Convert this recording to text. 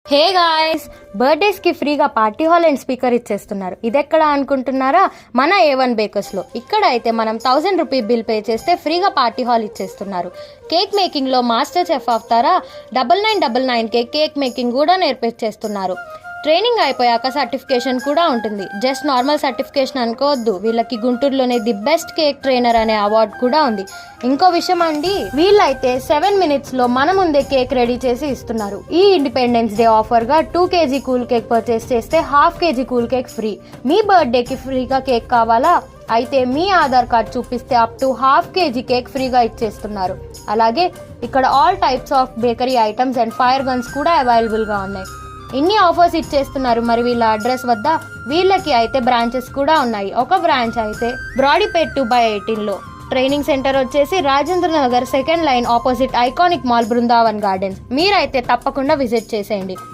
Hey guys, birthdays కి ఫ్రీగా party hall and speaker ఇచ్చేస్తున్నారు. ఇదెక్కడ అనుకుంటున్నారా? మన A1 బేకర్స్ లో. ఇక్కడ అయితే మనం 1000 రూపీ బిల్ పే చేస్తే ఫ్రీగా పార్టీ హాల్ ఇచ్చేస్తున్నారు. కేక్ మేకింగ్ లో మాస్టర్ చెఫ్ అవుతారా? 9999 కేక్ మేకింగ్ కూడా నేర్పించేస్తున్నారు. ట్రైనింగ్ అయిపోయాక సర్టిఫికేషన్ కూడా ఉంటుంది. జస్ట్ నార్మల్ సర్టిఫికేషన్ అనుకోవద్దు, వీళ్ళకి గుంటూరులోనే ది బెస్ట్ కేక్ ట్రైనర్ అనే అవార్డు కూడా ఉంది. ఇంకో విషయం అండి, వీళ్ళైతే 7 minutes లో మన ముందే కేక్ రెడీ చేసి ఇస్తున్నారు. ఈ ఇండిపెండెన్స్ డే ఆఫర్ గా 2 kg కూల్ కేక్ పర్చేస్ చేస్తే 1/2 kg కూల్ కేక్ ఫ్రీ. మీ బర్త్డే కి ఫ్రీగా కేక్ కావాలా? అయితే మీ ఆధార్ కార్డ్ చూపిస్తే అప్ టు 1/2 kg కేక్ ఫ్రీగా ఇచ్చేస్తున్నారు. అలాగే ఇక్కడ all types of bakery items and fire guns కూడా అవైలబుల్ గా ఉన్నాయి. ఇన్ని ఆఫర్స్ ఇచ్చేస్తున్నారు. మరి వీళ్ళ అడ్రస్ వద్ద వీళ్ళకి అయితే బ్రాంచెస్ కూడా ఉన్నాయి. ఒక బ్రాంచ్ అయితే బ్రాడీపేట్ 2/18 లో, ట్రైనింగ్ సెంటర్ వచ్చేసి Rajendra Nagar 2nd line opposite iconic mall Brindavan gardens. మీరైతే తప్పకుండా విజిట్ చేసేయండి.